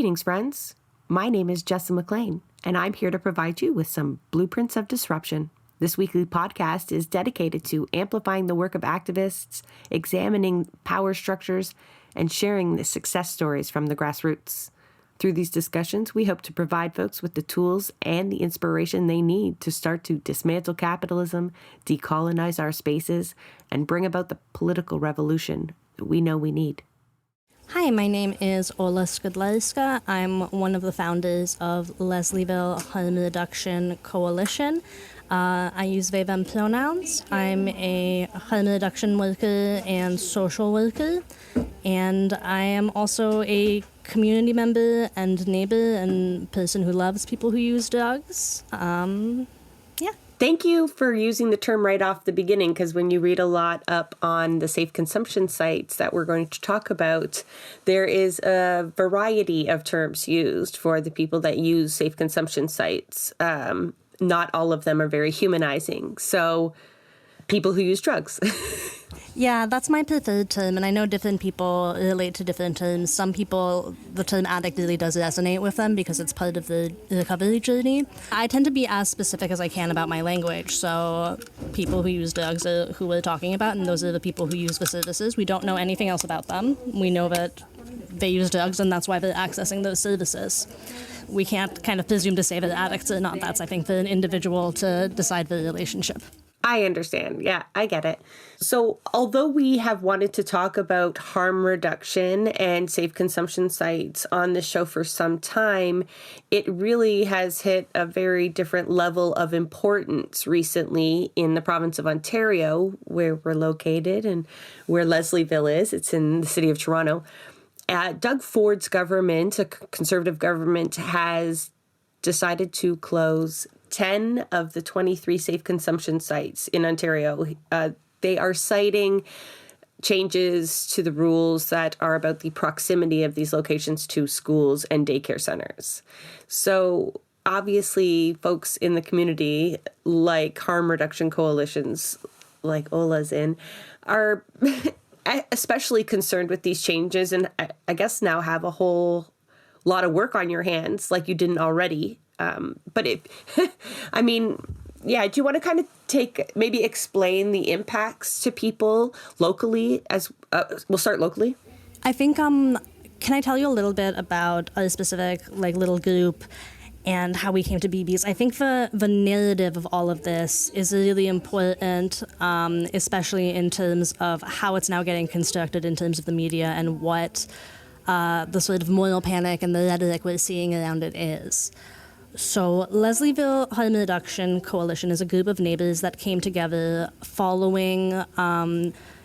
Greetings, friends. My name is Jessa McLean, and I'm here to provide you with some blueprints of disruption. This weekly podcast is dedicated to amplifying the work of activists, examining power structures, and sharing the success stories from the grassroots. Through these discussions, we hope to provide folks with the tools and the inspiration they need to start to dismantle capitalism, decolonize our spaces, and bring about the political revolution that we know we need. Hi, my name is Ola Skudlarska. I'm one of the founders of Leslieville Harm Reduction Coalition. I use they, them pronouns. I'm a harm reduction worker and social worker, and I am also a community member and neighbor and person who loves people who use drugs. Thank you for using the term right off the beginning, because when you read a lot up on the safe consumption sites that we're going to talk about, there is a variety of terms used for the people that use safe consumption sites. Not all of them are very humanizing. So people who use drugs. Yeah, that's my preferred term, and I know different people relate to different terms. Some people, the term addict really does resonate with them because it's part of the recovery journey. I tend to be as specific as I can about my language, so people who use drugs are who we're talking about, and those are the people who use the services. We don't know anything else about them. We know that they use drugs, and that's why they're accessing those services. We can't kind of presume to say that addicts or not. That's, I think, for an individual to decide the relationship. I understand. Yeah, I get it. So although we have wanted to talk about harm reduction and safe consumption sites on the show for some time, it really has hit a very different level of importance recently in the province of Ontario, where we're located and where Leslieville is. It's in the city of Toronto. Doug Ford's government, a conservative government, has decided to close 10 of the 23 safe consumption sites in Ontario. They are citing changes to the rules that are about the proximity of these locations to schools and daycare centers. So obviously, folks in the community, like harm reduction coalitions, like Ola's in, are especially concerned with these changes, and I guess now have a whole lot of work on your hands, like you didn't already. But do you want to kind of maybe explain the impacts to people locally we'll start locally? I think, can I tell you a little bit about a specific, little group and how we came to be? Because I think the narrative of all of this is really important, especially in terms of how it's now getting constructed in terms of the media and what the sort of moral panic and the rhetoric we're seeing around it is. So Leslieville Harm Reduction Coalition is a group of neighbors that came together following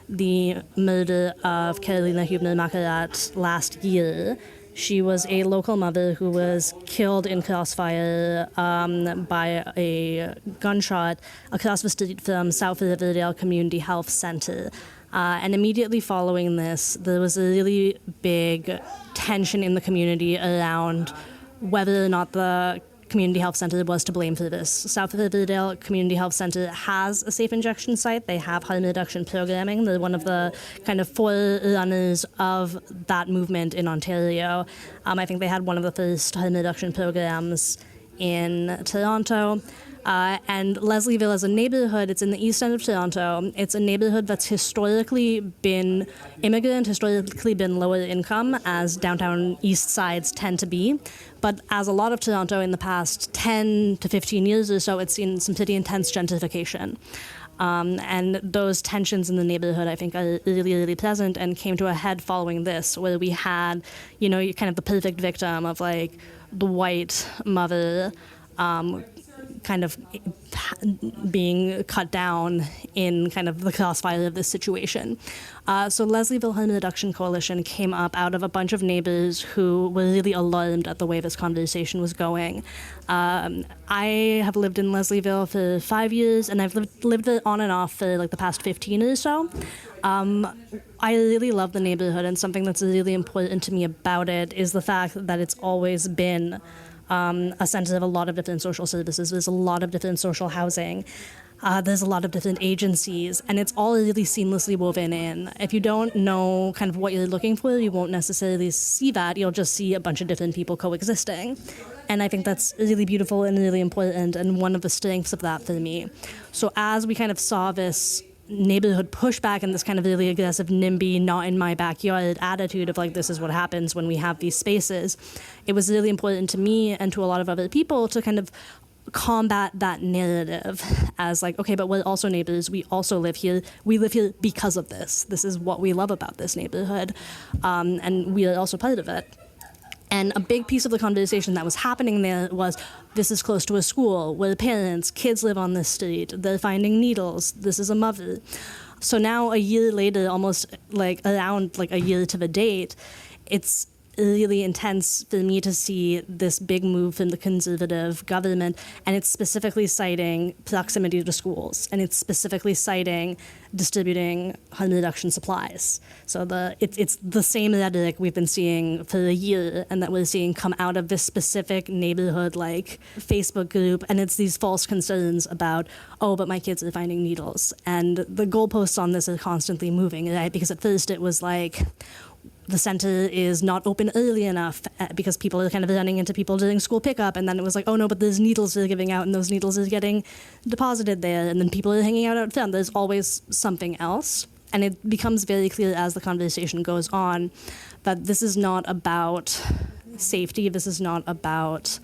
the murder of Carolina Hübner-Makarat last year. She was a local mother who was killed in crossfire by a gunshot across the street from South Riverdale Community Health Center. And immediately following this, there was a really big tension in the community around whether or not the Community Health Center was to blame for this. South Riverdale Community Health Center has a safe injection site. They have harm reduction programming. They're one of the kind of forerunners of that movement in Ontario. I think they had one of the first harm reduction programs in Toronto. And Leslieville is a neighborhood. It's in the east end of Toronto. It's a neighborhood that's historically been immigrant, historically been lower income, as downtown east sides tend to be. But as a lot of Toronto in the past 10 to 15 years or so, it's seen some pretty intense gentrification. And those tensions in the neighborhood, I think, are really, really present and came to a head following this, where we had, kind of the perfect victim of, the white mother kind of being cut down in kind of the crossfire of this situation. So Leslieville Harm Reduction Coalition came up out of a bunch of neighbors who were really alarmed at the way this conversation was going. I have lived in Leslieville for 5 years, and I've lived there on and off for the past 15 or so. I really love the neighborhood, and something that's really important to me about it is the fact that it's always been a center of a lot of different social services. There's a lot of different social housing. There's a lot of different agencies, and it's all really seamlessly woven in. If you don't know kind of what you're looking for, you won't necessarily see that. You'll just see a bunch of different people coexisting. And I think that's really beautiful and really important, and one of the strengths of that for me. So as we kind of saw this neighborhood pushback and this kind of really aggressive NIMBY, not in my backyard attitude of like, this is what happens when we have these spaces, it was really important to me and to a lot of other people to kind of combat that narrative as like, okay, but we're also neighbors. We also live here. We live here because of this. This is what we love about this neighborhood. And we are also part of it. And a big piece of the conversation that was happening there was, this is close to a school where parents, kids live on this street. They're finding needles. This is a mother. So now a year later, almost like around like a year to the date, it's really intense for me to see this big move from the conservative government, and it's specifically citing proximity to schools, and it's specifically citing distributing harm reduction supplies. So it's the same rhetoric we've been seeing for a year, and that we're seeing come out of this specific neighborhood like Facebook group, and it's these false concerns about, oh, but my kids are finding needles. And the goalposts on this are constantly moving, right? Because at first it was like, the center is not open early enough because people are kind of running into people during school pickup. And then it was like, oh no, but there's needles they're giving out and those needles are getting deposited there. And then people are hanging out front. There's always something else. And it becomes very clear as the conversation goes on that this is not about safety. This is not about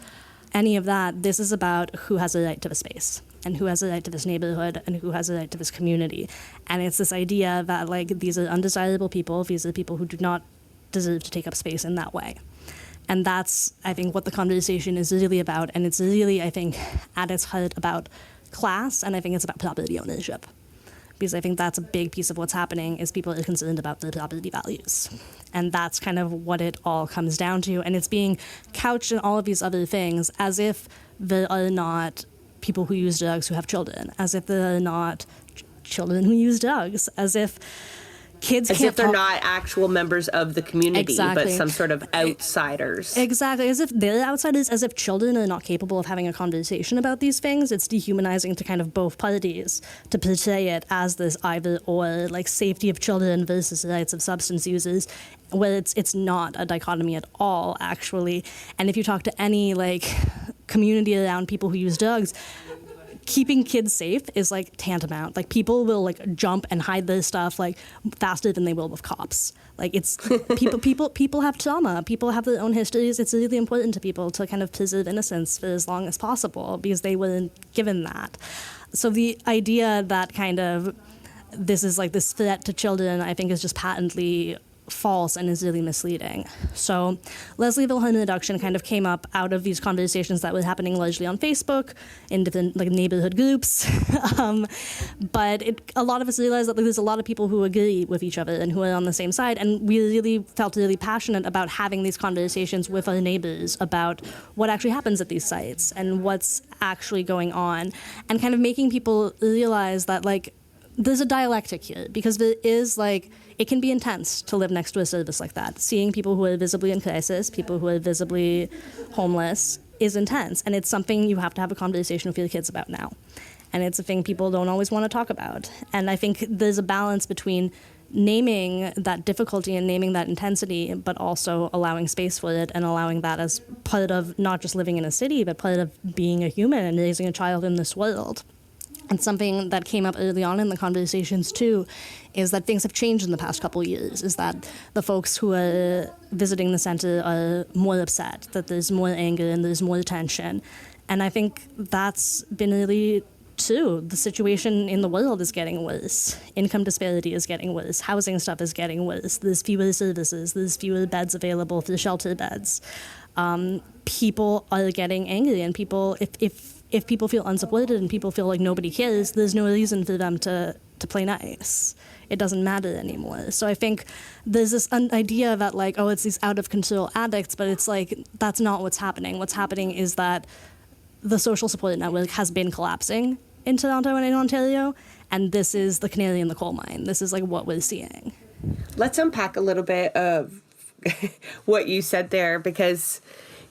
any of that. This is about who has a right to the space, and who has a right to this neighborhood, and who has a right to this community. And it's this idea that like these are undesirable people, these are people who do not deserve to take up space in that way. And that's, I think, what the conversation is really about. And it's really, I think, at its heart about class, and I think it's about property ownership. Because I think that's a big piece of what's happening is people are concerned about their property values. And that's kind of what it all comes down to. And it's being couched in all of these other things as if there are not people who use drugs who have children, as if there are not children who use drugs, as if kids as can't if they're not actual members of the community, Exactly. but some sort of outsiders. Exactly, as if they're outsiders, as if children are not capable of having a conversation about these things. It's dehumanizing to kind of both parties to portray it as this either or, like safety of children versus the rights of substance users, where it's not a dichotomy at all, actually. And if you talk to any like community around people who use drugs, keeping kids safe is like tantamount. Like people will like jump and hide their stuff like faster than they will with cops. Like it's people have trauma. People have their own histories. It's really important to people to kind of preserve innocence for as long as possible because they weren't given that. So the idea that kind of this is like this threat to children, I think is just patently false and is really misleading. So Leslieville Harm Reduction kind of came up out of these conversations that were happening largely on Facebook in different like neighborhood groups. But a lot of us realized that there's a lot of people who agree with each other and who are on the same side. And we really felt really passionate about having these conversations with our neighbors about what actually happens at these sites and what's actually going on, and kind of making people realize that like there's a dialectic here, because there is like, it can be intense to live next to a service like that. Seeing people who are visibly in crisis, people who are visibly homeless is intense. And it's something you have to have a conversation with your kids about now. And it's a thing people don't always want to talk about. And I think there's a balance between naming that difficulty and naming that intensity, but also allowing space for it and allowing that as part of not just living in a city, but part of being a human and raising a child in this world. And something that came up early on in the conversations, too, is that things have changed in the past couple of years, is that the folks who are visiting the center are more upset, that there's more anger and there's more tension. And I think that's been really true. The situation in the world is getting worse. Income disparity is getting worse. Housing stuff is getting worse. There's fewer services. There's fewer beds available for shelter beds. People are getting angry, and people, if people feel unsupported and people feel like nobody cares, there's no reason for them to play nice. It doesn't matter anymore. So I think there's this idea that like, oh, it's these out of control addicts, but it's like, that's not what's happening. What's happening is that the social support network has been collapsing in Toronto and in Ontario, and this is the canary in the coal mine. This is like what we're seeing. Let's unpack a little bit of what you said there, because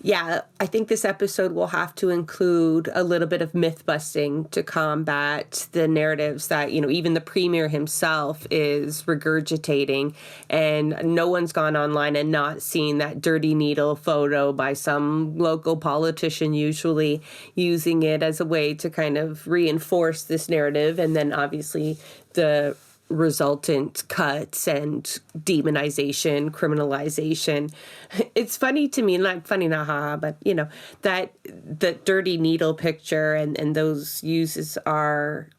Yeah, I think this episode will have to include a little bit of myth busting to combat the narratives that, even the premier himself is regurgitating. And no one's gone online and not seen that dirty needle photo by some local politician, usually using it as a way to kind of reinforce this narrative. And then obviously the resultant cuts and demonization, criminalization. It's funny to me, not funny, but that the dirty needle picture and those uses are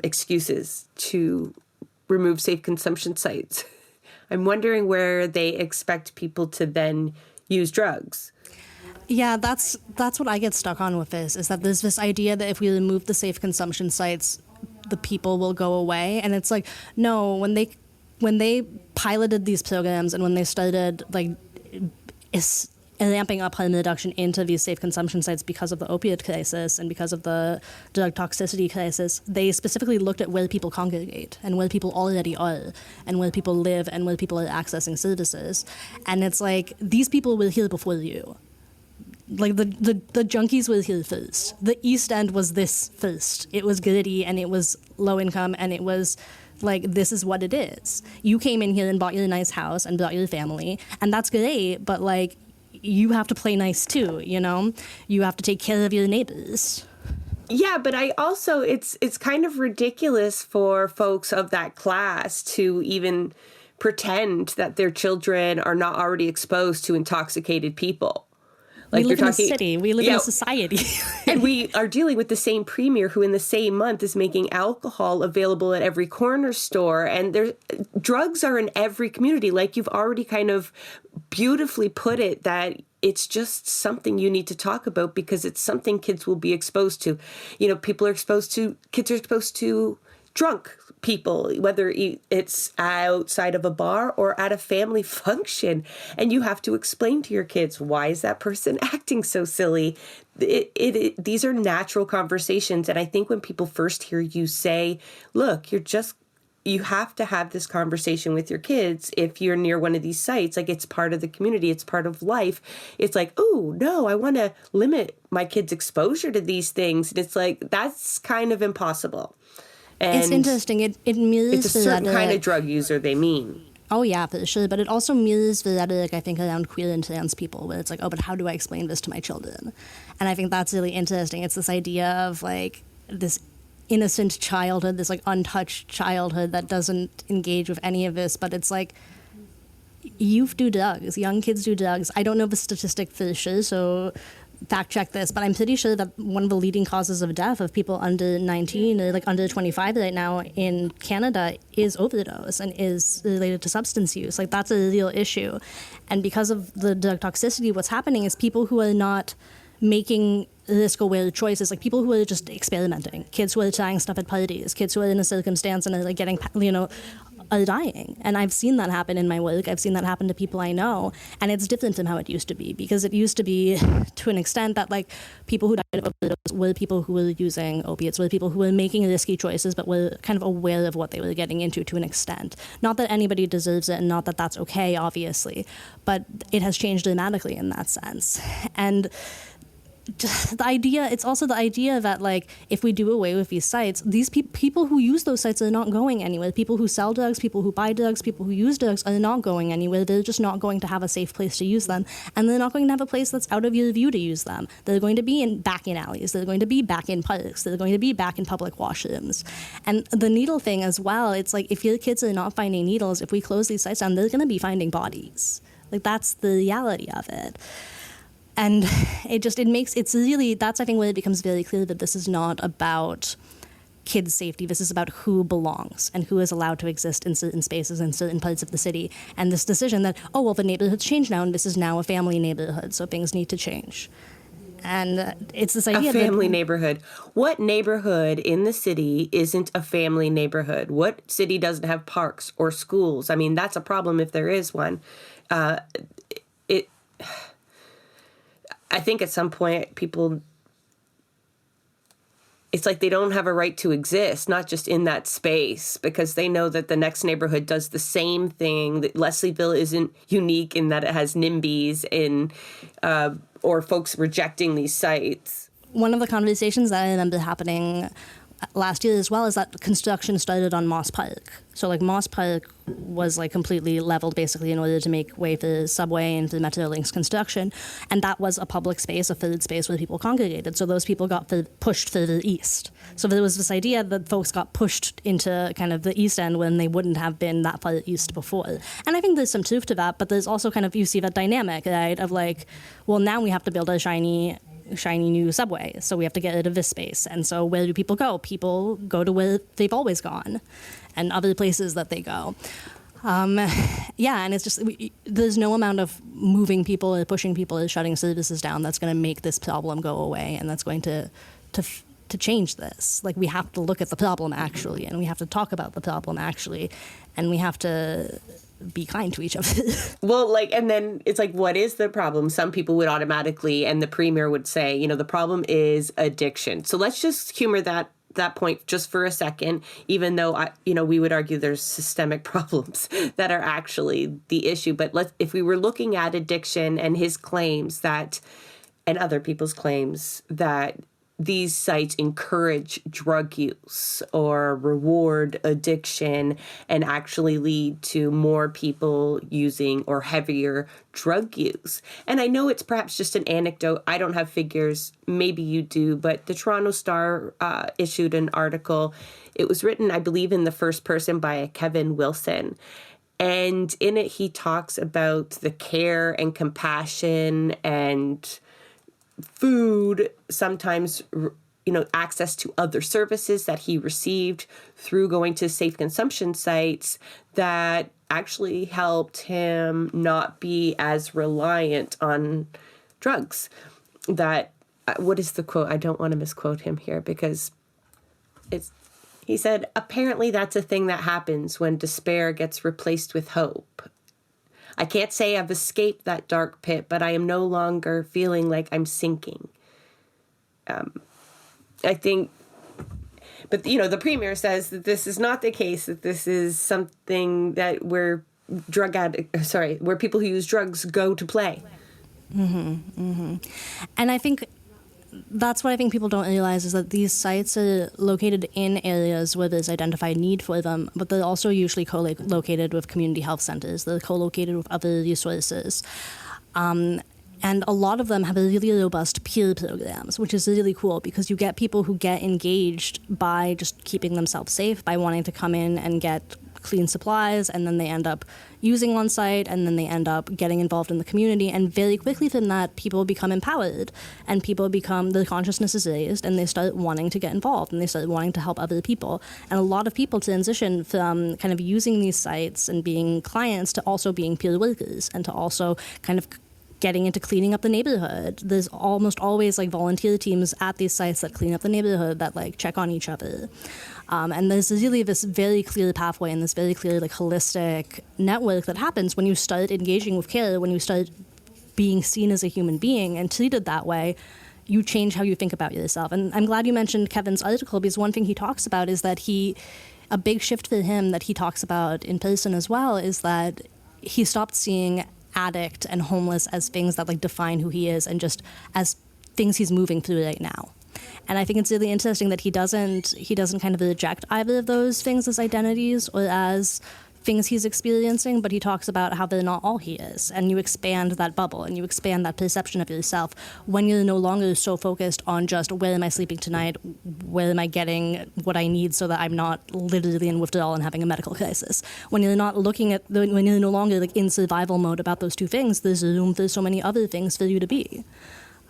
excuses to remove safe consumption sites. I'm wondering where they expect people to then use drugs. Yeah, that's what I get stuck on with this, is that there's this idea that if we remove the safe consumption sites, the people will go away. And it's like, no, when they piloted these programs and when they started ramping up harm reduction into these safe consumption sites because of the opiate crisis and because of the drug toxicity crisis, they specifically looked at where people congregate and where people already are and where people live and where people are accessing services. And it's like, these people were here before you. Like the junkies were here first. The East End was this first. It was gritty and it was low income and it was like, this is what it is. You came in here and bought your nice house and brought your family, and that's great, but like, you have to play nice too, You have to take care of your neighbors. Yeah, but I also, it's kind of ridiculous for folks of that class to even pretend that their children are not already exposed to intoxicated people. Like, we live in a city. We live in a society. And we are dealing with the same premier who in the same month is making alcohol available at every corner store. And drugs are in every community. Like you've already kind of beautifully put it, that it's just something you need to talk about because it's something kids will be exposed to. Kids are exposed to drunk people, whether it's outside of a bar or at a family function. And you have to explain to your kids, why is that person acting so silly? These are natural conversations. And I think when people first hear you say, look, you have to have this conversation with your kids if you're near one of these sites. Like, it's part of the community. It's part of life. It's like, oh, no, I want to limit my kids' exposure to these things. And it's like, that's kind of impossible. And it's interesting. It mirrors it's a certain kind of drug user they mean. Oh, yeah, for sure. But it also mirrors the rhetoric, I think, around queer and trans people, where it's like, oh, but how do I explain this to my children? And I think that's really interesting. It's this idea of, like, this innocent childhood, this, like, untouched childhood that doesn't engage with any of this. But it's like, youth do drugs. Young kids do drugs. I don't know the statistic for sure, so fact check this, but I'm pretty sure that one of the leading causes of death of people under 19 or like under 25 right now in Canada is overdose and is related to substance use. Like, that's a real issue. And because of the drug toxicity, what's happening is people who are not making risk-aware choices, like people who are just experimenting, kids who are trying stuff at parties, kids who are in a circumstance and are like getting, are dying. And I've seen that happen in my work. I've seen that happen to people I know. And it's different from how it used to be, because it used to be to an extent that like people who died of overdose were people who were using opiates, were people who were making risky choices, but were kind of aware of what they were getting into to an extent. Not that anybody deserves it and not that that's okay, obviously, but it has changed dramatically in that sense. And it's also the idea that, like, if we do away with these sites, these people who use those sites are not going anywhere. People who sell drugs, people who buy drugs, people who use drugs are not going anywhere. They're just not going to have a safe place to use them. And they're not going to have a place that's out of your view to use them. They're going to be back in alleys. They're going to be back in parks. They're going to be back in public washrooms. And the needle thing as well, it's like, if your kids are not finding needles, if we close these sites down, they're going to be finding bodies. Like, that's the reality of it. And that's, I think, where it becomes very clear that this is not about kids' safety. This is about who belongs and who is allowed to exist in certain spaces in certain parts of the city. And this decision that, oh, well, the neighborhood's changed now and this is now a family neighborhood, so things need to change. And it's this idea a family neighborhood. What neighborhood in the city isn't a family neighborhood? What city doesn't have parks or schools? I mean, that's a problem if there is one. I think at some point people it's like they don't have a right to exist, not just in that space, because they know that the next neighborhood does the same thing, that Leslieville isn't unique in that it has NIMBYs or folks rejecting these sites. One of the conversations that I remember happening last year as well is that construction started on Moss Park. So like Moss Park was like completely leveled basically in order to make way for the subway and for Metrolinx construction. And that was a public space, a filled space where people congregated. So those people got pushed further east. So there was this idea that folks got pushed into kind of the East End when they wouldn't have been that far east before. And I think there's some truth to that, but there's also kind of, you see that dynamic, right, of like, well, now we have to build a shiny new subway, so we have to get rid of this space. And so where do people go? People go to where they've always gone and other places that they go. And it's just, there's no amount of moving people or pushing people or shutting services down that's going to make this problem go away, and that's going to change this. Like, we have to look at the problem actually, and we have to talk about the problem actually, and we have to be kind to each other. Well, and then it's like, what is the problem? Some people would automatically, and the premier would say, the problem is addiction. So let's just humor that point just for a second, even though, we would argue there's systemic problems that are actually the issue. But if we were looking at addiction and his claims and other people's claims that these sites encourage drug use or reward addiction and actually lead to more people using or heavier drug use. And I know it's perhaps just an anecdote. I don't have figures. Maybe you do. But the Toronto Star issued an article. It was written, I believe, in the first person by Kevin Wilson. And in it, he talks about the care and compassion and food, sometimes, access to other services that he received through going to safe consumption sites that actually helped him not be as reliant on drugs. What is the quote? I don't want to misquote him here because he said, apparently that's a thing that happens when despair gets replaced with hope. I can't say I've escaped that dark pit, but I am no longer feeling like I'm sinking. I think, but the premier says that this is not the case, that this is something that where people who use drugs go to play. Mm-hmm, mm-hmm. And I think that's what I think people don't realize is that these sites are located in areas where there's identified need for them, but they're also usually co-located with community health centers. They're co-located with other resources. And a lot of them have a really robust peer programs, which is really cool because you get people who get engaged by just keeping themselves safe, by wanting to come in and get clean supplies, and then they end up using on site, and then they end up getting involved in the community. And very quickly from that, people become empowered, and their consciousness is raised, and they start wanting to get involved, and they start wanting to help other people. And a lot of people transition from kind of using these sites and being clients to also being peer workers, and to also kind of getting into cleaning up the neighborhood. There's almost always volunteer teams at these sites that clean up the neighborhood, that check on each other. And there's really this very clear pathway and this very clear holistic network that happens when you start engaging with care, when you start being seen as a human being and treated that way. You change how you think about yourself. And I'm glad you mentioned Kevin's article, because one thing he talks about is that a big shift for him that he talks about in person as well is that he stopped seeing addict and homeless as things that define who he is, and just as things he's moving through right now. And I think it's really interesting that he doesn't kind of reject either of those things as identities or as things he's experiencing, but he talks about how they're not all he is. And you expand that bubble and you expand that perception of yourself when you're no longer so focused on just where am I sleeping tonight, where am I getting what I need so that I'm not literally in withdrawal and having a medical crisis. When you're not when you're no longer in survival mode about those two things, there's room for so many other things for you to be.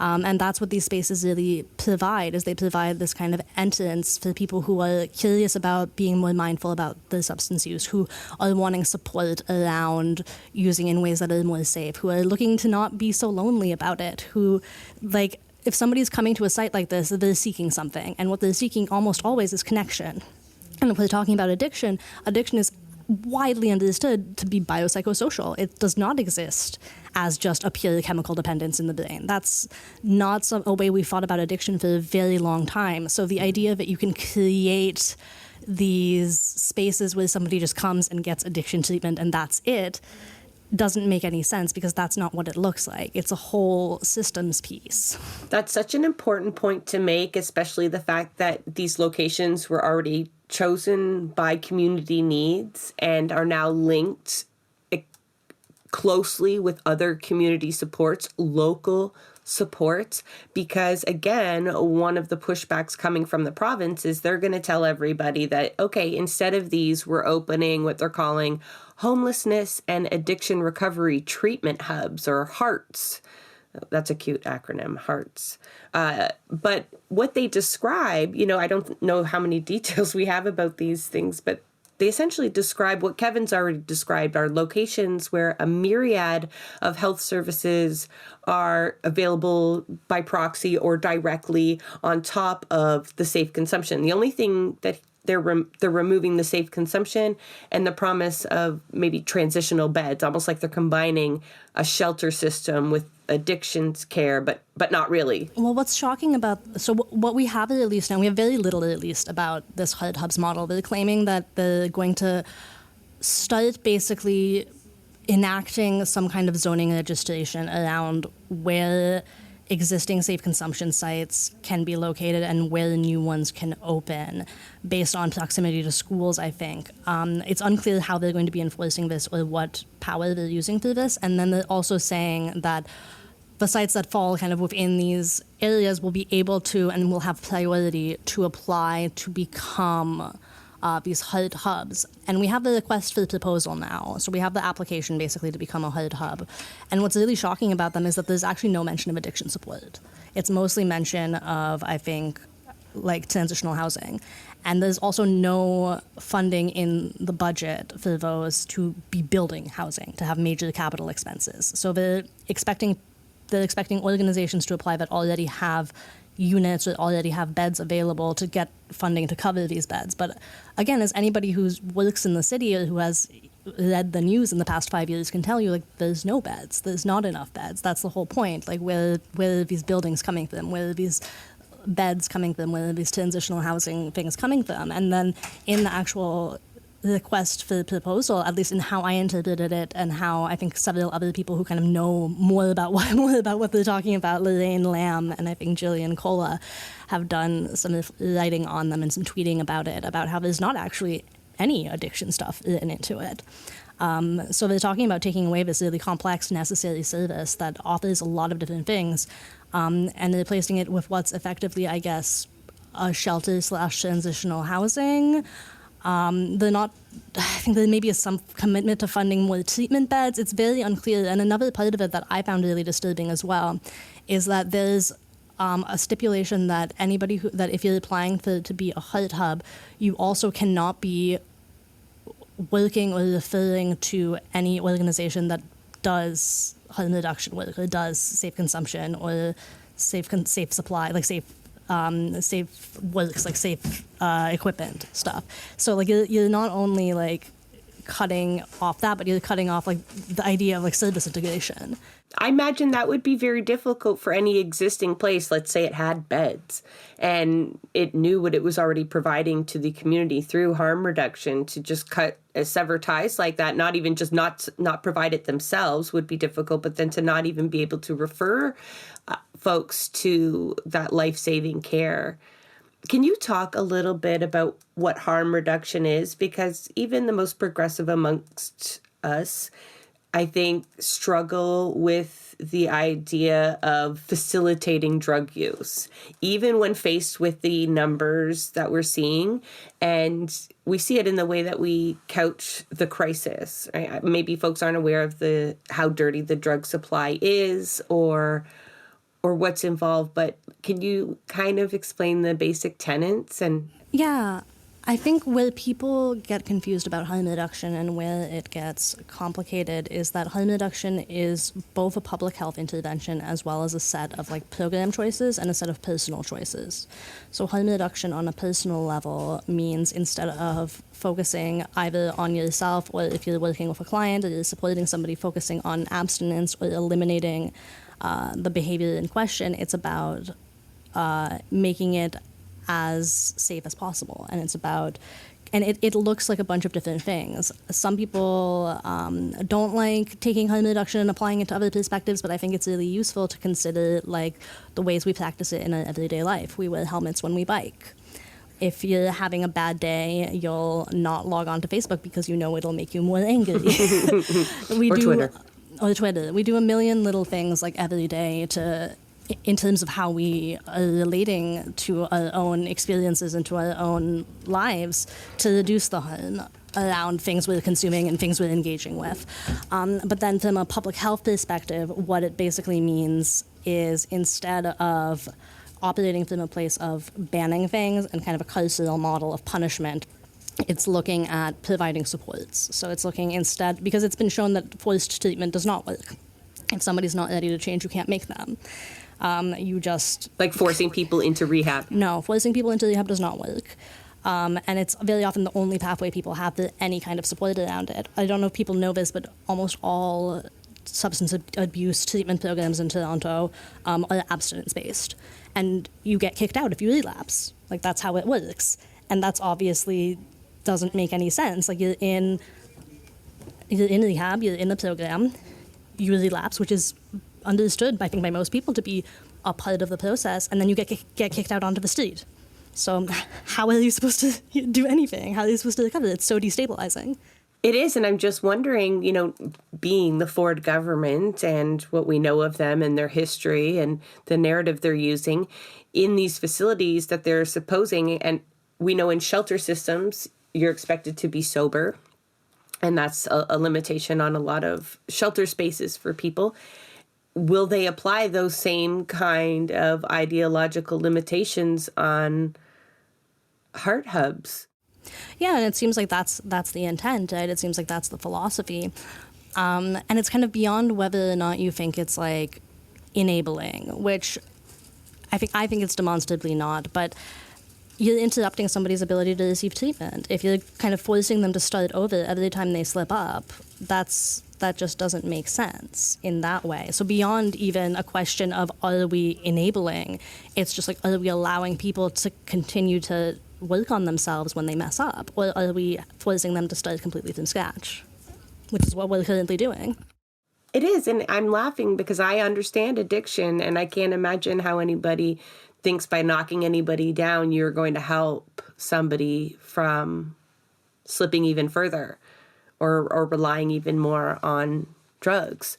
And that's what these spaces really provide, is they provide this kind of entrance for people who are curious about being more mindful about their substance use, who are wanting support around using in ways that are more safe, who are looking to not be so lonely about it, who, if somebody's coming to a site like this, they're seeking something. And what they're seeking almost always is connection. And if we're talking about addiction is widely understood to be biopsychosocial. It does not exist as just a pure chemical dependence in the brain. That's not a way we've thought about addiction for a very long time. So the idea that you can create these spaces where somebody just comes and gets addiction treatment and that's it doesn't make any sense, because that's not what it looks like. It's a whole systems piece. That's such an important point to make, especially the fact that these locations were already chosen by community needs and are now linked closely with other community supports, local supports, because again, one of the pushbacks coming from the province is they're going to tell everybody that, okay, instead of these, we're opening what they're calling homelessness and addiction recovery treatment hubs, or HARTs. That's a cute acronym, HARTs. But what they describe, I don't know how many details we have about these things, but they essentially describe what Kevin's already described, are locations where a myriad of health services are available by proxy or directly on top of the safe consumption. The only thing that they're removing the safe consumption and the promise of maybe transitional beds, almost like they're combining a shelter system with addictions care, but not really. Well, what's shocking what we have at least now, we have very little at least about this HUD Hubs model. They're claiming that they're going to start basically enacting some kind of zoning legislation around where existing safe consumption sites can be located and where new ones can open based on proximity to schools, I think. It's unclear how they're going to be enforcing this or what power they're using through this. And then they're also saying that the sites that fall kind of within these areas will be able to and will have priority to apply to become these HUD hubs. And we have the request for the proposal now. So we have the application basically to become a HUD hub. And what's really shocking about them is that there's actually no mention of addiction support. It's mostly mention of, I think, like transitional housing. And there's also no funding in the budget for those to be building housing, to have major capital expenses. So they're expecting organizations to apply that already have units or already have beds available to get funding to cover these beds. But again, as anybody who works in the city or who has read the news in the past 5 years can tell you, like, there's no beds. There's not enough beds. That's the whole point. Like, where are these buildings coming from? Where are these beds coming from? Where are these transitional housing things coming from? And then in the actual request for the proposal, at least in how I interpreted it and how I think several other people who kind of know more about what they're talking about, Lorraine Lamb and I think Jillian Cola, have done some writing on them and some tweeting about it, about how there's not actually any addiction stuff into it. So they're talking about taking away this really complex, necessary service that offers a lot of different things, and replacing it with what's effectively, I guess, a shelter/transitional housing. I think there maybe is some commitment to funding more treatment beds. It's very unclear. And another part of it that I found really disturbing as well is that there's a stipulation that that if you're applying to be a HUD hub, you also cannot be working or referring to any organization that does harm reduction work or does safe consumption or safe supply, like safe works, like safe equipment stuff. So like you're not only like cutting off that, but you're cutting off like the idea of like service integration. I imagine that would be very difficult for any existing place. Let's say it had beds and it knew what it was already providing to the community through harm reduction, to just sever ties like that, not even just not provide it themselves would be difficult, but then to not even be able to refer folks to that life-saving care. Can you talk a little bit about what harm reduction is? Because even the most progressive amongst us, I think, struggle with the idea of facilitating drug use, even when faced with the numbers that we're seeing. And we see it in the way that we couch the crisis. Right? Maybe folks aren't aware of how dirty the drug supply is or what's involved, but can you kind of explain the basic tenets? Yeah. I think where people get confused about harm reduction and where it gets complicated is that harm reduction is both a public health intervention as well as a set of like program choices and a set of personal choices. So harm reduction on a personal level means instead of focusing either on yourself or if you're working with a client or you're supporting somebody focusing on abstinence or eliminating the behavior in question, it's about making it as safe as possible. And it's about, and it looks like a bunch of different things. Some people don't like taking harm reduction and applying it to other perspectives, but I think it's really useful to consider like the ways we practice it in our everyday life. We wear helmets when we bike. If you're having a bad day, you'll not log on to Facebook because you know it'll make you more angry. Twitter. Or Twitter. We do a million little things like every day in terms of how we are relating to our own experiences and to our own lives to reduce the harm around things we're consuming and things we're engaging with. But then from a public health perspective, what it basically means is instead of operating from a place of banning things and kind of a carceral model of punishment, it's looking at providing supports. So it's looking instead, because it's been shown that forced treatment does not work. If somebody's not ready to change, you can't make them. You just... Like forcing people into rehab. No, forcing people into rehab does not work. And it's very often the only pathway people have to any kind of support around it. I don't know if people know this, but almost all substance abuse treatment programs in Toronto are abstinence-based. And you get kicked out if you relapse. Like, that's how it works. And that's obviously doesn't make any sense. Like, you're in rehab, you're in the program, you relapse, which is understood, I think, by most people to be a part of the process, and then you get kicked out onto the street. So how are you supposed to do anything? How are you supposed to recover? It's so destabilizing. It is, and I'm just wondering, being the Ford government and what we know of them and their history and the narrative they're using in these facilities that they're supposing, and we know in shelter systems, you're expected to be sober, and that's a limitation on a lot of shelter spaces for people. Will they apply those same kind of ideological limitations on heart hubs? Yeah, and it seems like that's the intent, right? It seems like that's the philosophy. And it's kind of beyond whether or not you think it's like enabling, which I think it's demonstrably not, but you're interrupting somebody's ability to receive treatment. If you're kind of forcing them to start over every time they slip up, that just doesn't make sense in that way. So beyond even a question of are we enabling, it's just like, are we allowing people to continue to work on themselves when they mess up? Or are we forcing them to start completely from scratch, which is what we're currently doing? It is, and I'm laughing because I understand addiction, and I can't imagine how anybody thinks by knocking anybody down, you're going to help somebody from slipping even further or relying even more on drugs.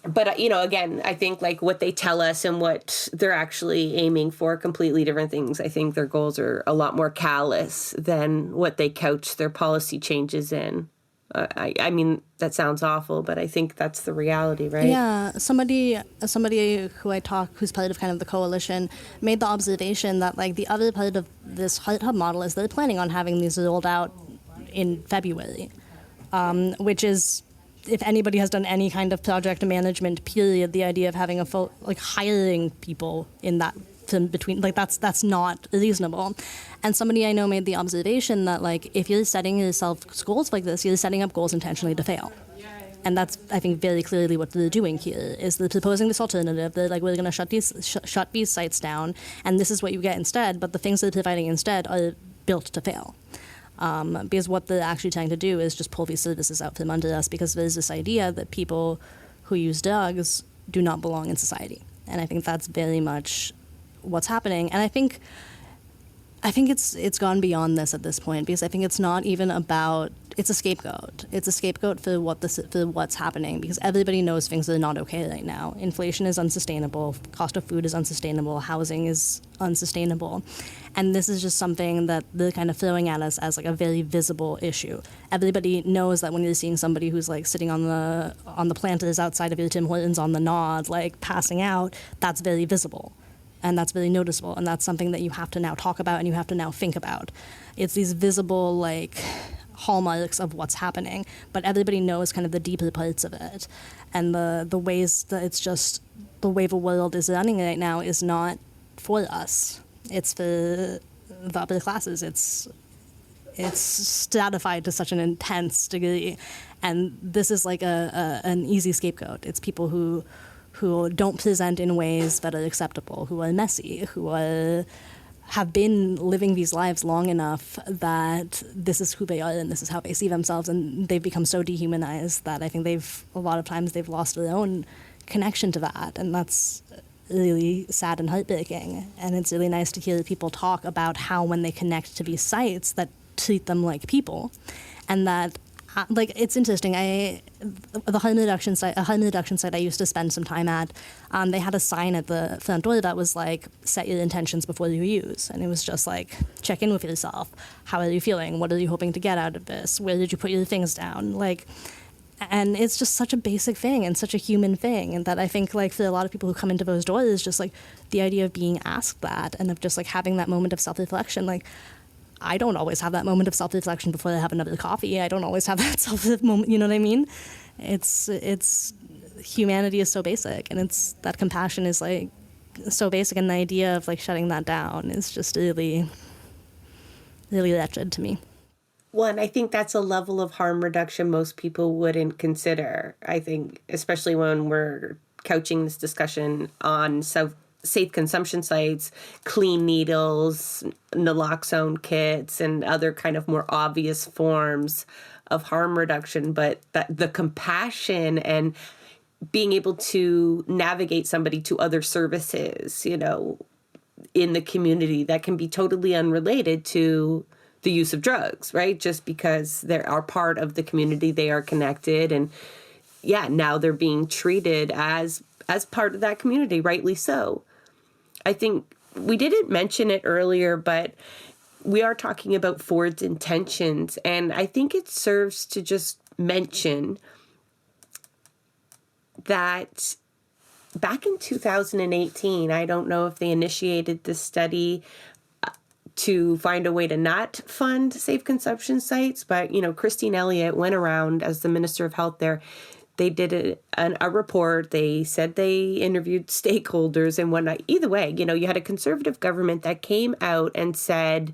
But, again, I think like what they tell us and what they're actually aiming for, completely different things. I think their goals are a lot more callous than what they couch their policy changes in. I mean, that sounds awful, but I think that's the reality, right? Yeah, somebody who I talk, who's part of kind of the coalition, made the observation that like the other part of this heart hub model is they're planning on having these rolled out in February, which is, if anybody has done any kind of project management, period, the idea of having a full, like hiring people in that between, like that's not reasonable. And somebody I know made the observation that like if you're setting yourself goals like this, you're setting up goals intentionally to fail. And that's, I think, very clearly what they're doing here, is they're proposing this alternative. They're like, we're going to shut these sites down, and this is what you get instead. But the things they're providing instead are built to fail. Because what they're actually trying to do is just pull these services out from under us, because there's this idea that people who use drugs do not belong in society. And I think that's very much what's happening. And I think it's gone beyond this at this point, because I think it's not even about, it's a scapegoat. It's a scapegoat for what's happening, because everybody knows things are not okay right now. Inflation is unsustainable, cost of food is unsustainable, housing is unsustainable. And this is just something that they're kind of throwing at us as like a very visible issue. Everybody knows that when you're seeing somebody who's like sitting on the planters outside of your Tim Hortons on the Nod, like passing out, that's very visible. And that's really noticeable. And that's something that you have to now talk about and you have to now think about. It's these visible, like, hallmarks of what's happening, but everybody knows kind of the deeper parts of it. And the ways that it's just, the way the world is running right now is not for us. It's for the upper classes. It's stratified to such an intense degree. And this is like an easy scapegoat. It's people who don't present in ways that are acceptable, who are messy, who have been living these lives long enough that this is who they are and this is how they see themselves, and they've become so dehumanized that I think a lot of times they've lost their own connection to that, and that's really sad and heartbreaking. And it's really nice to hear people talk about how when they connect to these sites that treat them like people, and that like, it's interesting. The harm reduction site, a harm reduction site I used to spend some time at, they had a sign at the front door that was like, set your intentions before you use. And it was just like, check in with yourself. How are you feeling? What are you hoping to get out of this? Where did you put your things down? Like, and it's just such a basic thing and such a human thing. And that I think, like, for a lot of people who come into those doors is just like the idea of being asked that and of just like having that moment of self-reflection. Like, I don't always have that moment of self-reflection before I have another coffee. I don't always have that moment, you know what I mean? It's humanity is so basic, and it's that compassion is like so basic, and the idea of like shutting that down is just really, really wretched to me. Well, and I think that's a level of harm reduction most people wouldn't consider. I think, especially when we're couching this discussion on safe consumption sites, clean needles, naloxone kits, and other kind of more obvious forms of harm reduction. But the compassion and being able to navigate somebody to other services, you know, in the community that can be totally unrelated to the use of drugs, right? Just because they are part of the community, they are connected, and yeah, now they're being treated as part of that community, rightly so. I think we didn't mention it earlier, but we are talking about Ford's intentions, and I think it serves to just mention that back in 2018, I don't know if they initiated this study to find a way to not fund safe consumption sites, but, you know, Christine Elliott went around as the Minister of Health there. They did a report. They said they interviewed stakeholders and whatnot. Either way, you know, you had a conservative government that came out and said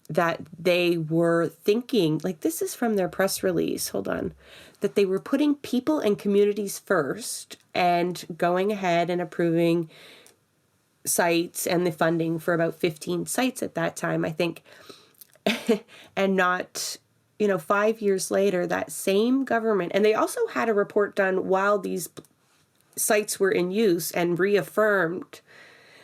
that they were thinking, like, this is from their press release, hold on, that they were putting people and communities first and going ahead and approving sites and the funding for about 15 sites at that time, I think, and not... You know, 5 years later, that same government, and they also had a report done while these sites were in use and reaffirmed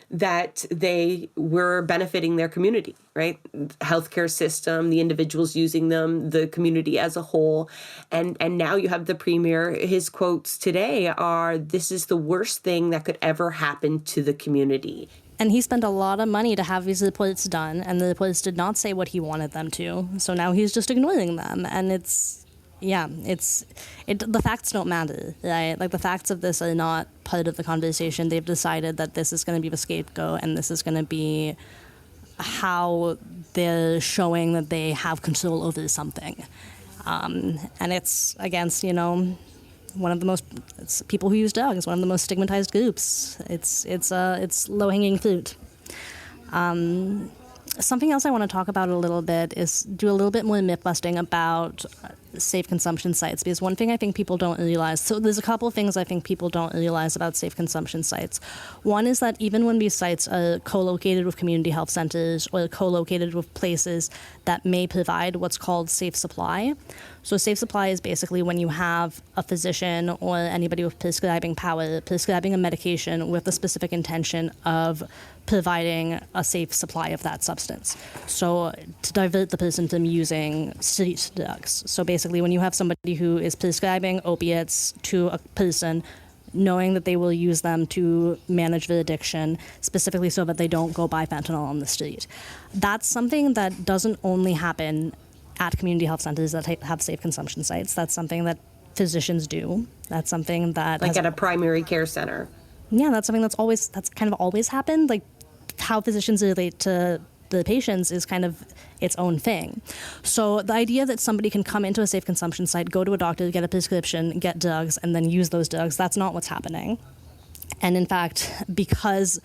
that they were benefiting their community, right? Healthcare system, the individuals using them, the community as a whole. And now you have the premier, his quotes today are, this is the worst thing that could ever happen to the community. And he spent a lot of money to have these reports done, and the reports did not say what he wanted them to. So now he's just ignoring them. And the facts don't matter, right? Like, the facts of this are not part of the conversation. They've decided that this is going to be the scapegoat, and this is going to be how they're showing that they have control over something. And it's against, you know, it's people who use drugs, one of the most stigmatized groups. It's low-hanging fruit. Something else I want to talk about a little bit is do a little bit more myth-busting about safe consumption sites, because one thing I think people don't realize, so there's a couple of things I think people don't realize about safe consumption sites. One is that even when these sites are co-located with community health centers or co-located with places that may provide what's called safe supply. So safe supply is basically when you have a physician or anybody with prescribing power prescribing a medication with the specific intention of providing a safe supply of that substance. So to divert the person from using street drugs. So basically when you have somebody who is prescribing opiates to a person, knowing that they will use them to manage their addiction, specifically so that they don't go buy fentanyl on the street. That's something that doesn't only happen at community health centers that have safe consumption sites. That's something that physicians do. That's something that... Like at a primary care center. Yeah, that's something that's kind of always happened. Like how physicians relate to the patients is kind of its own thing. So the idea that somebody can come into a safe consumption site, go to a doctor, get a prescription, get drugs, and then use those drugs, that's not what's happening. And in fact, because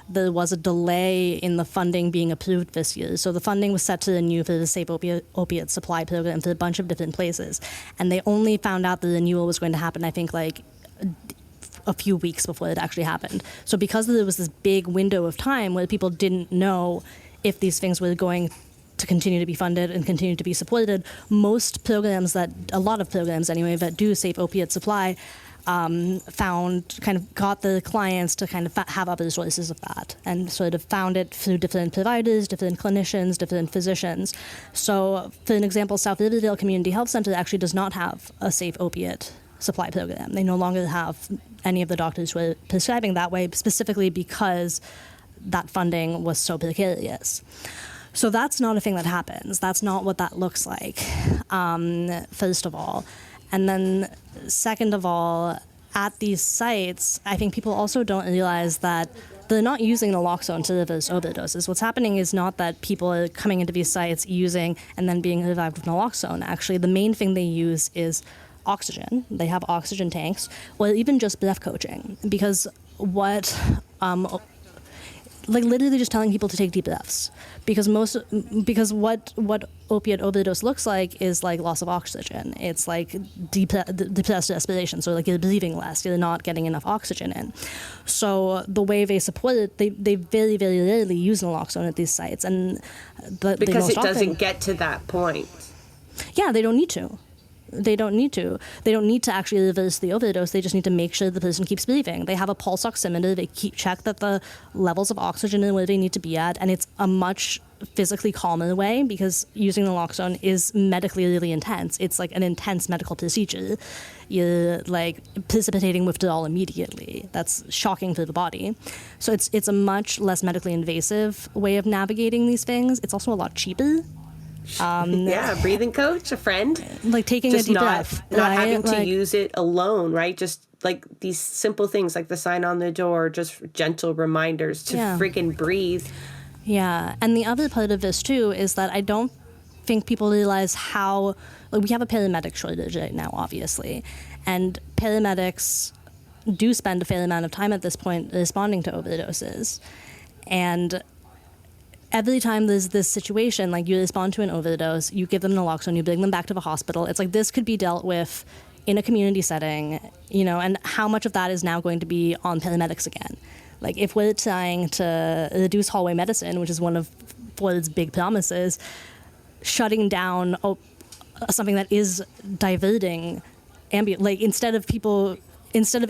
there was a delay in the funding being approved this year, so the funding was set to renew for the Safe Opiate Supply Program for a bunch of different places, and they only found out the renewal was going to happen, I think, like a few weeks before it actually happened. So because there was this big window of time where people didn't know if these things were going to continue to be funded and continue to be supported, a lot of programs anyway, that do safe opiate supply got the clients to kind of have other sources of that, and sort of found it through different providers, different clinicians, different physicians. So for an example, South Riverdale Community Health Center actually does not have a safe opiate supply program. They no longer have any of the doctors who are prescribing that way, specifically because that funding was so precarious. So that's not a thing that happens. That's not what that looks like, first of all. And then second of all, at these sites, I think people also don't realize that they're not using naloxone to reverse overdoses. What's happening is not that people are coming into these sites using and then being revived with naloxone. Actually, the main thing they use is oxygen. They have oxygen tanks, or even just breath coaching. Because literally just telling people to take deep breaths, because what opiate overdose looks like is like loss of oxygen. It's like depressed respiration, so like you're breathing less, you're not getting enough oxygen in. So the way they support it, they very, very rarely use naloxone at these sites, and because it doesn't get to that point. Yeah, they don't need to. They don't need to actually reverse the overdose. They just need to make sure the person keeps breathing. They have a pulse oximeter. They check that the levels of oxygen are where they need to be at, and it's a much physically calmer way, because using naloxone is medically really intense. It's like an intense medical procedure. You're like precipitating withdrawal immediately. That's shocking for the body. So it's a much less medically invasive way of navigating these things. It's also a lot cheaper. Breathing coach, a friend, like taking just a deep breath, not having to use it alone, right? Just like these simple things, like the sign on the door, just gentle reminders to freaking breathe. Yeah, and the other part of this too is that I don't think people realize how we have a paramedic shortage right now, obviously, and paramedics do spend a fair amount of time at this point responding to overdoses, and every time there's this situation, like you respond to an overdose, you give them naloxone, you bring them back to the hospital. It's like this could be dealt with in a community setting, and how much of that is now going to be on paramedics again? Like if we're trying to reduce hallway medicine, which is one of Ford's big promises, shutting down something that is diverting instead of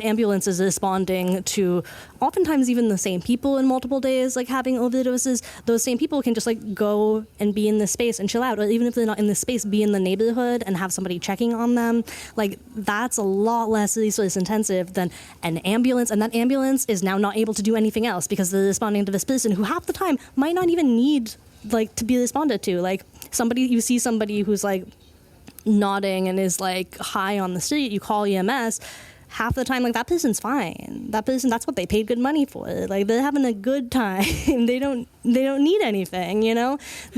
ambulances responding to oftentimes even the same people in multiple days, like having overdoses, those same people can just like go and be in this space and chill out, or even if they're not in this space, be in the neighborhood and have somebody checking on them. Like that's a lot less resource intensive than an ambulance, and that ambulance is now not able to do anything else because they're responding to this person who half the time might not even need like to be responded to. Like you see somebody who's like nodding and is like high on the street, you call EMS. Half the time, like that person's fine. That person, that's what they paid good money for. Like they're having a good time. They don't need anything,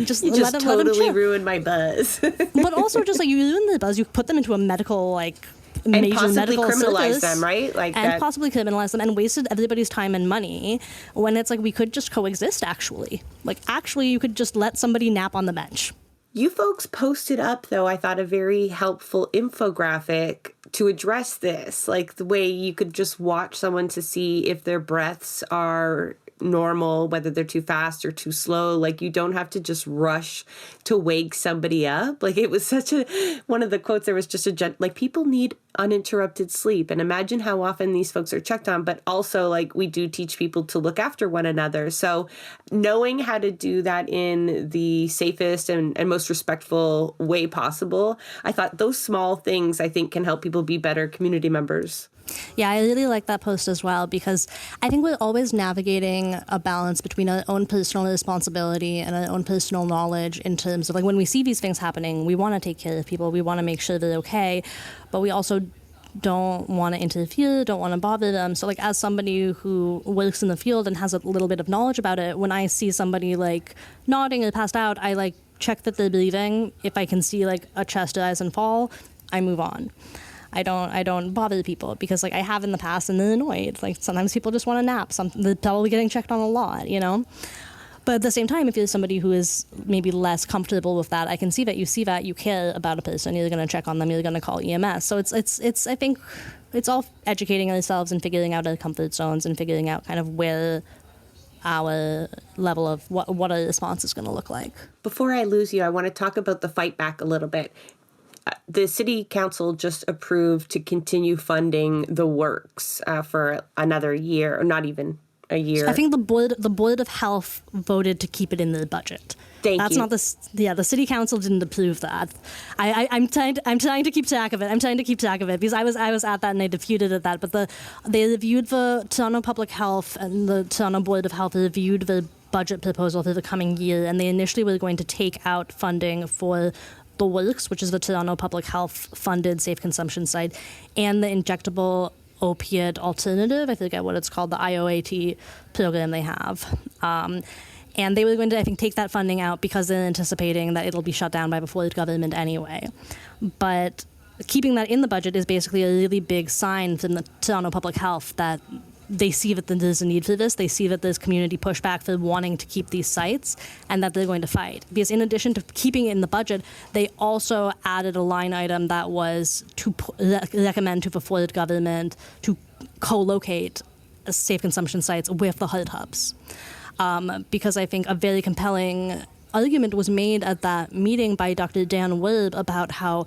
Just you let just them totally chill. ruined my buzz. But also, just like you ruin the buzz, you put them into a medical major possibly medical criminalize service, them, right? Possibly criminalize them and wasted everybody's time and money. When it's like we could just coexist. Actually, you could just let somebody nap on the bench. You folks posted up, though, I thought a very helpful infographic to address this, like the way you could just watch someone to see if their breaths are normal, whether they're too fast or too slow. Like you don't have to just rush to wake somebody up. Like it was one of the quotes, there was just like people need uninterrupted sleep. And imagine how often these folks are checked on, but also like we do teach people to look after one another. So knowing how to do that in the safest and most respectful way possible, I thought those small things I think can help people be better community members. Yeah, I really like that post as well, because I think we're always navigating a balance between our own personal responsibility and our own personal knowledge in terms of like when we see these things happening, we want to take care of people, we want to make sure they're okay, but we also don't want to interfere, don't want to bother them. So like as somebody who works in the field and has a little bit of knowledge about it, when I see somebody like nodding or passed out, I like check that they're breathing. If I can see like a chest rise and fall, I move on. I don't bother people because like I have in the past and they're annoyed. Like sometimes people just want to nap. They're probably getting checked on a lot, you know? But at the same time, if you're somebody who is maybe less comfortable with that, I can see that you care about a person, you're going to check on them, you're going to call EMS. So it's I think it's all educating ourselves and figuring out our comfort zones and figuring out kind of where our level of what our response is going to look like. Before I lose you, I want to talk about the fight back a little bit. The city council just approved to continue funding the works for another year, or not even a year. I think the board of health voted to keep it in the budget. That's not the city council didn't approve that. I'm trying to keep track of it. I'm trying to keep track of it because I was at that and I disputed at that. But they reviewed the Toronto Public Health and the Toronto Board of Health reviewed the budget proposal for the coming year, and they initially were going to take out funding for the works, which is the Toronto Public Health funded safe consumption site, and the injectable opiate alternative, I forget what it's called, the IOAT program they have. And they were going to, I think, take that funding out because they're anticipating that it'll be shut down by the Ford government anyway. But keeping that in the budget is basically a really big sign from the Toronto Public Health that they see that there's a need for this. They see that there's community pushback for wanting to keep these sites and that they're going to fight. Because in addition to keeping it in the budget, they also added a line item that was to recommend to the Ford government to co-locate safe consumption sites with the HUD hubs. Because I think a very compelling argument was made at that meeting by Dr. Dan Werb about how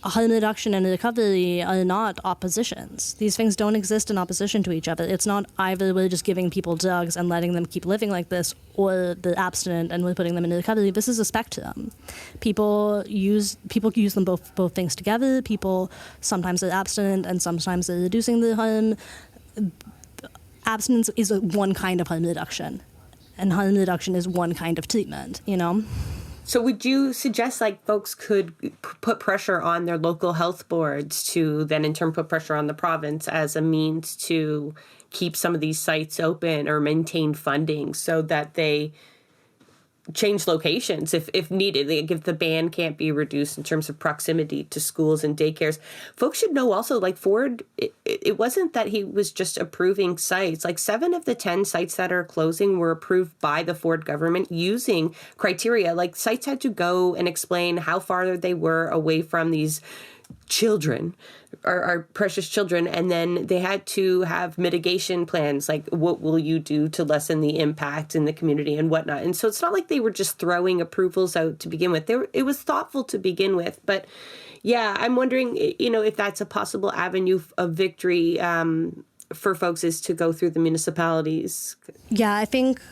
harm reduction and recovery are not oppositions. These things don't exist in opposition to each other. It's not either we're just giving people drugs and letting them keep living like this, or they're abstinent and we're putting them in recovery. This is a spectrum. People use them both things together. People sometimes are abstinent and sometimes they're reducing the harm. Abstinence is one kind of harm reduction, and harm reduction is one kind of treatment, you know? So would you suggest like folks could put pressure on their local health boards to then in turn put pressure on the province as a means to keep some of these sites open or maintain funding so that they change locations if needed? Like if the ban can't be reduced in terms of proximity to schools and daycares. Folks should know also, like Ford, it wasn't that he was just approving sites. Like 7 of the 10 sites that are closing were approved by the Ford government using criteria. Like sites had to go and explain how far they were away from these children, our precious children, and then they had to have mitigation plans, like what will you do to lessen the impact in the community and whatnot. And so it's not like they were just throwing approvals out to begin with. It was thoughtful to begin with. But yeah, I'm wondering, if that's a possible avenue of victory for folks is to go through the municipalities. Yeah, I think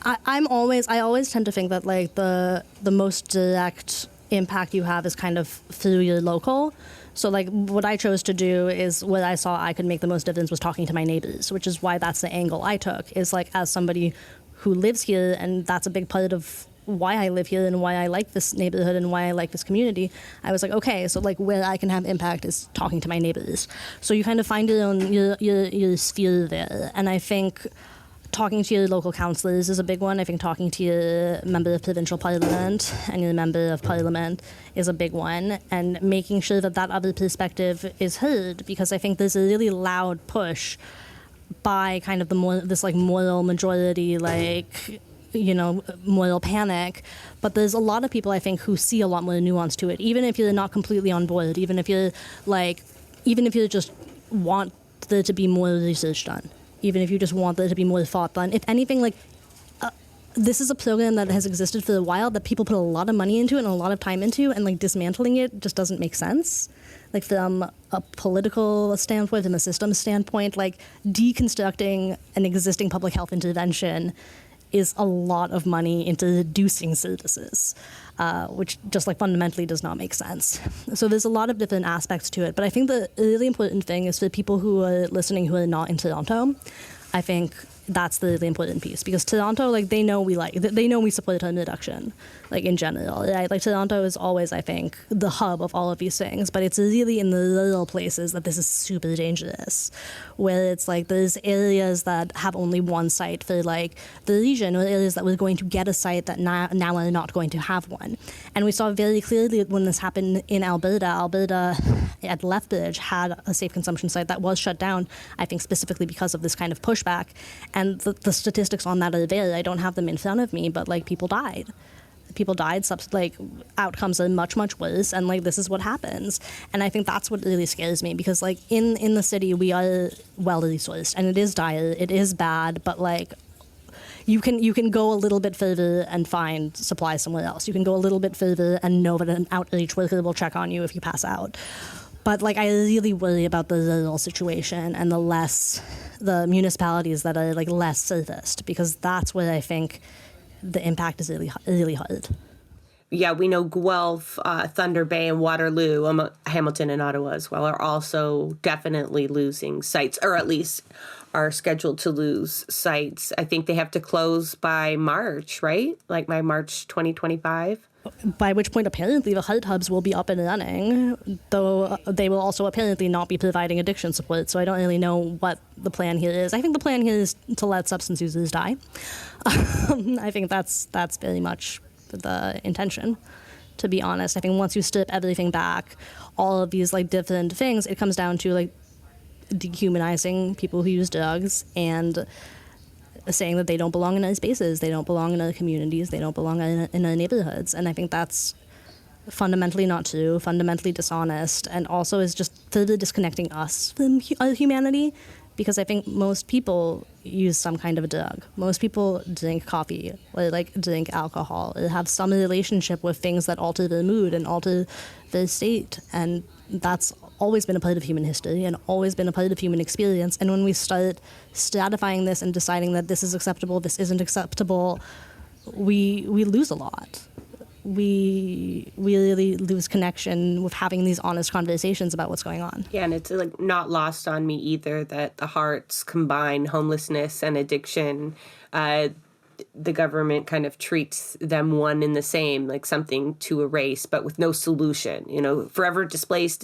I always tend to think that like the most direct impact you have is kind of through your local. So like what I chose to do is what I saw I could make the most difference was talking to my neighbors, which is why that's the angle I took, is like as somebody who lives here, and that's a big part of why I live here and why I like this neighborhood and why I like this community. I was like, okay, so like where I can have impact is talking to my neighbors. So you kind of find your sphere there. And I think talking to your local councillors is a big one. I think talking to your member of provincial parliament and your member of parliament is a big one, and making sure that other perspective is heard, because I think there's a really loud push by kind of this like moral majority, like, moral panic. But there's a lot of people, I think, who see a lot more nuance to it, even if you're not completely on board, even if you just want there to be more research done. Even if you just want there to be more thought done. If anything, like, this is a program that has existed for a while that people put a lot of money into and a lot of time into, and, like, dismantling it just doesn't make sense. Like, from a political standpoint and a systems standpoint, like, deconstructing an existing public health intervention is a lot of money into reducing services, which just like fundamentally does not make sense. So there's a lot of different aspects to it. But I think the really important thing is for people who are listening who are not in Toronto, I think that's the important piece, because Toronto, like, they know we support harm reduction, like, in general, right? Like, Toronto is always, I think, the hub of all of these things, but it's really in the little places that this is super dangerous, where it's like there's areas that have only one site for, like, the region, or areas that were going to get a site that now are not going to have one. And we saw very clearly when this happened in Alberta. Alberta at Lethbridge had a safe consumption site that was shut down, I think specifically because of this kind of pushback. And the statistics on that are there. I don't have them in front of me, but, like, people died. Like, outcomes are much, much worse, and, like, this is what happens. And I think that's what really scares me, because, like, in the city, we are well-resourced, and it is dire, it is bad, but, like, you can go a little bit further and find supplies somewhere else. You can go a little bit further and know that an outreach worker will check on you if you pass out. But, like, I really worry about the rural situation and the municipalities that are, like, less serviced, because that's where I think the impact is really, really hard. Yeah, we know Guelph, Thunder Bay, and Waterloo, Hamilton and Ottawa as well, are also definitely losing sites, or at least are scheduled to lose sites. I think they have to close by March, right? Like by March 2025. By which point, apparently, the heart hubs will be up and running, though they will also apparently not be providing addiction support, so I don't really know what the plan here is. I think the plan here is to let substance users die. I think that's very much the intention, to be honest. I think once you strip everything back, all of these, like, different things, it comes down to, like, dehumanizing people who use drugs and saying that they don't belong in our spaces, they don't belong in our communities, they don't belong in our neighborhoods. And I think that's fundamentally not true, fundamentally dishonest, and also is just further disconnecting us from our humanity, because I think most people use some kind of a drug. Most people drink coffee, or, like, drink alcohol, or have some relationship with things that alter their mood and alter their state. And that's always been a part of human history and always been a part of human experience. And when we start stratifying this and deciding that this is acceptable, this isn't acceptable, we lose a lot. We really lose connection with having these honest conversations about what's going on. Yeah, and it's, like, not lost on me either that the hearts combine homelessness and addiction. The government kind of treats them one and the same, like something to erase, but with no solution. You know, forever displaced,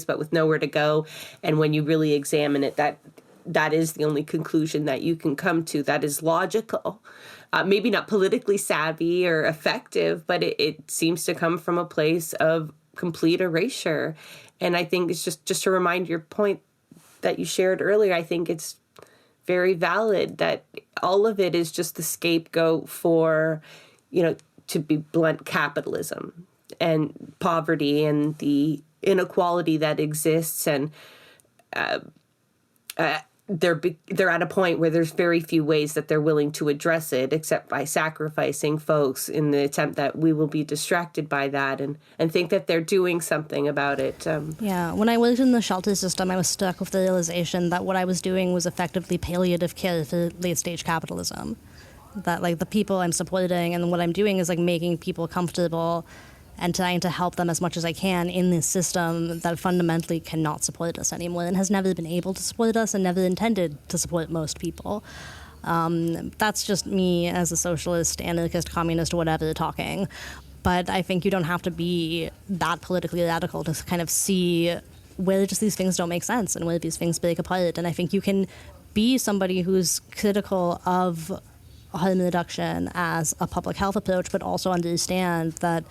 but with nowhere to go. And when you really examine it, that is the only conclusion that you can come to that is logical. Maybe not politically savvy or effective, but it seems to come from a place of complete erasure. And I think it's just to remind your point that you shared earlier, I think it's very valid that all of it is just the scapegoat for, you know, to be blunt, capitalism and poverty and the inequality that exists. And they're at a point where there's very few ways that they're willing to address it, except by sacrificing folks in the attempt that we will be distracted by that and think that they're doing something about it. Yeah, when I worked in the shelter system, I was struck with the realization that what I was doing was effectively palliative care for late-stage capitalism. That, like, the people I'm supporting and what I'm doing is, like, making people comfortable and trying to help them as much as I can in this system that fundamentally cannot support us anymore and has never been able to support us and never intended to support most people. That's just me as a socialist, anarchist, communist, whatever, talking. But I think you don't have to be that politically radical to kind of see where just these things don't make sense and where these things break apart. And I think you can be somebody who's critical of harm reduction as a public health approach, but also understand that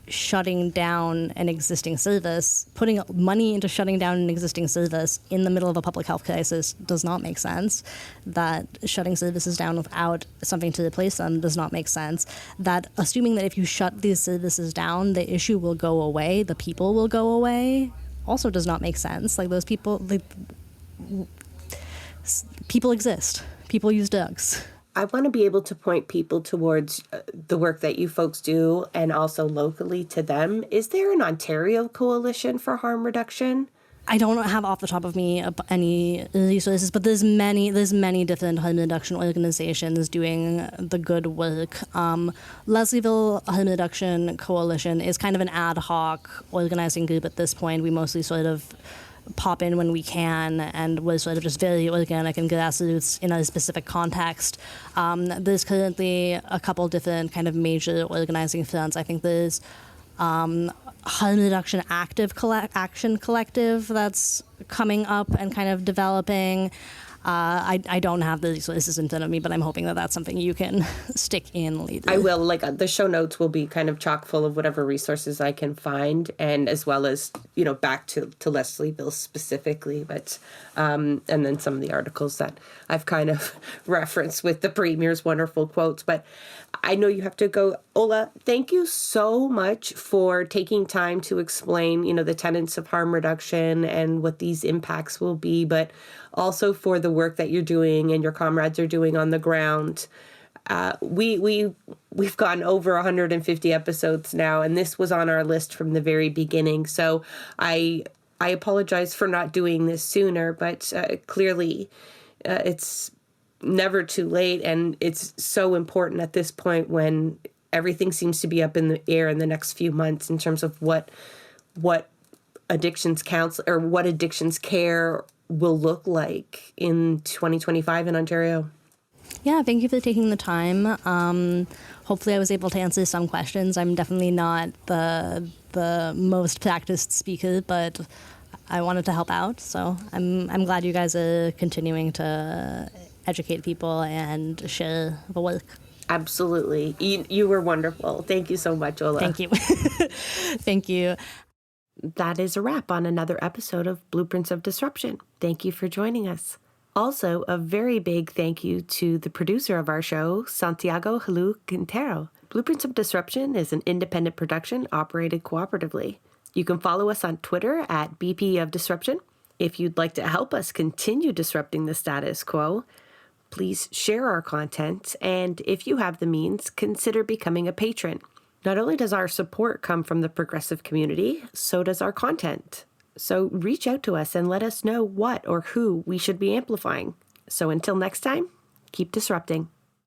shutting down an existing service, putting money into shutting down an existing service in the middle of a public health crisis does not make sense. That shutting services down without something to replace them does not make sense. That assuming that if you shut these services down, the issue will go away, the people will go away, also does not make sense. Like, those people, people exist. People use drugs. I want to be able to point people towards the work that you folks do and also locally to them. Is there an Ontario coalition for harm reduction? I don't have off the top of me any resources, but there's many different harm reduction organizations doing the good work. Leslieville Harm Reduction Coalition is kind of an ad hoc organizing group at this point. We mostly sort of pop in when we can, and was sort of just very organic and grassroots in a specific context. There's currently a couple different kind of major organizing fronts. I think there's Harm Reduction Action Collective that's coming up and kind of developing. I don't have the resources in front of me, but I'm hoping that that's something you can stick in later. I will. Like, the show notes will be kind of chock full of whatever resources I can find, and as well as, back to Leslieville specifically, but and then some of the articles that I've kind of referenced with the Premier's wonderful quotes. But I know you have to go. Ola, thank you so much for taking time to explain, the tenets of harm reduction and what these impacts will be, but also for the work that you're doing and your comrades are doing on the ground. We've gone over 150 episodes now, and this was on our list from the very beginning. So I apologize for not doing this sooner, but clearly it's never too late, and it's so important at this point when everything seems to be up in the air in the next few months in terms of what addictions counsel or what addictions care will look like in 2025 in Ontario. Yeah, thank you for taking the time. Hopefully I was able to answer some questions. I'm definitely not the most practiced speaker, but I wanted to help out. So I'm glad you guys are continuing to educate people and share the work. Absolutely. You were wonderful. Thank you so much, Ola. Thank you. Thank you. That is a wrap on another episode of Blueprints of Disruption. Thank you for joining us. Also, a very big thank you to the producer of our show, Santiago Halu Quintero. Blueprints of Disruption is an independent production operated cooperatively. You can follow us on Twitter at BP of Disruption. If you'd like to help us continue disrupting the status quo, please share our content, and if you have the means, consider becoming a patron. Not only does our support come from the progressive community, so does our content. So reach out to us and let us know what or who we should be amplifying. So until next time, keep disrupting.